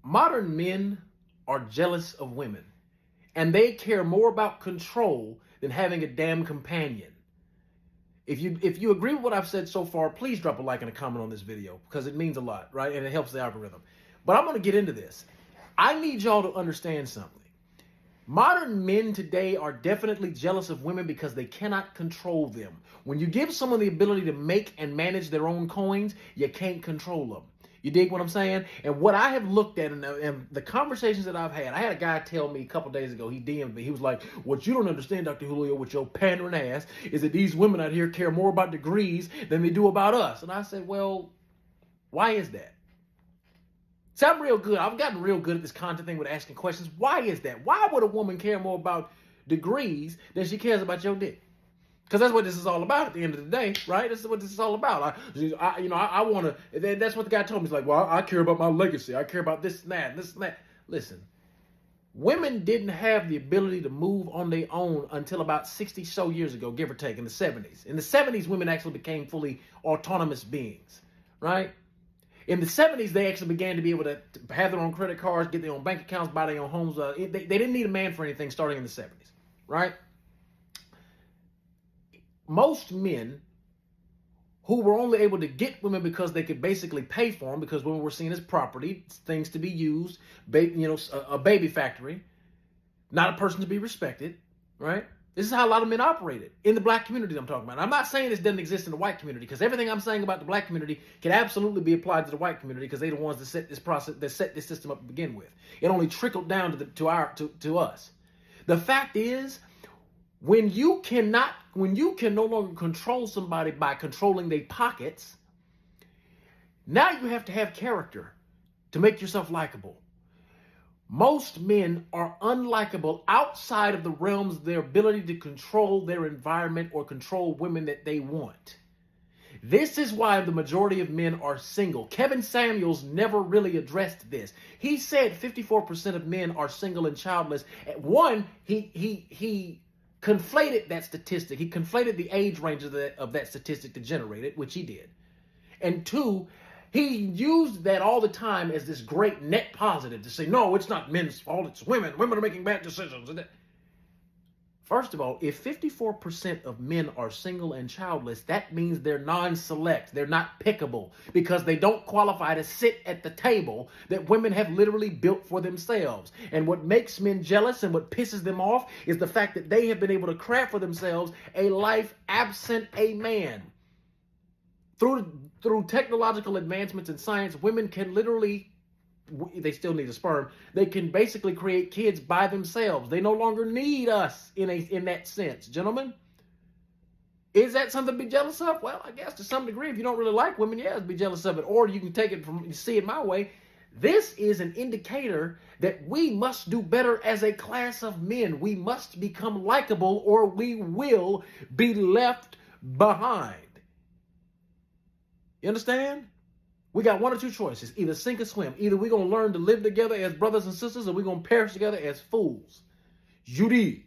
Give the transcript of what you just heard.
Modern men are jealous of women, and they care more about control than having a damn companion. If you agree with what I've said so far, please drop a like and a comment on this video because it means a lot, right? And it helps the algorithm. But I'm going to get into this. I need y'all to understand something. Modern men today are definitely jealous of women because they cannot control them. When you give someone the ability to make and manage their own coins, you can't control them. You dig what I'm saying? And what I have looked at and the conversations that I've had, I had a guy tell me a couple days ago, he DM'd me, he was like, what you don't understand, Dr. Julio, with your pandering ass, is that these women out here care more about degrees than they do about us. And I said, well, why is that? See, I'm real good. I've gotten real good at this content thing with asking questions. Why is that? Why would a woman care more about degrees than she cares about your dick? Because that's what this is all about at the end of the day, right? This is what this is all about. I want to, that's what the guy told me. He's like, well, I care about my legacy. I care about this and that, this and that. Listen, women didn't have the ability to move on their own until about 60 so years ago, give or take, in the 70s. In the 70s, women actually became fully autonomous beings, right? In the 70s, they actually began to be able to have their own credit cards, get their own bank accounts, buy their own homes. They didn't need a man for anything starting in the 70s, right? Most men who were only able to get women because they could basically pay for them, because women were seen as property, things to be used, a baby factory, not a person to be respected, right? This is how a lot of men operated in the black community I'm talking about. I'm not saying this doesn't exist in the white community, because everything I'm saying about the black community can absolutely be applied to the white community, because they're the ones that set this process, that set this system up to begin with. It only trickled down to us. The fact is, when you can no longer control somebody by controlling their pockets, now you have to have character to make yourself likable. Most men are unlikable outside of the realms of their ability to control their environment or control women that they want. This is why the majority of men are single. Kevin Samuels never really addressed this. He said 54% of men are single and childless. One, he conflated that statistic. He conflated the age range of that statistic to generate it, which he did. And two, he used that all the time as this great net positive to say, no, it's not men's fault, it's women. Women are making bad decisions. First of all, if 54% of men are single and childless, that means they're non-select. They're not pickable because they don't qualify to sit at the table that women have literally built for themselves. And what makes men jealous and what pisses them off is the fact that they have been able to craft for themselves a life absent a man. Through technological advancements in science, women can literally, they still need a sperm, they can basically create kids by themselves. They no longer need us in that sense. Gentlemen, is that something to be jealous of? Well, I guess to some degree, if you don't really like women, yeah, be jealous of it. Or you can take it from, see it my way. This is an indicator that we must do better as a class of men. We must become likable or we will be left behind. You understand? We got one or two choices, either sink or swim. Either we're going to learn to live together as brothers and sisters, or we're going to perish together as fools. You dig?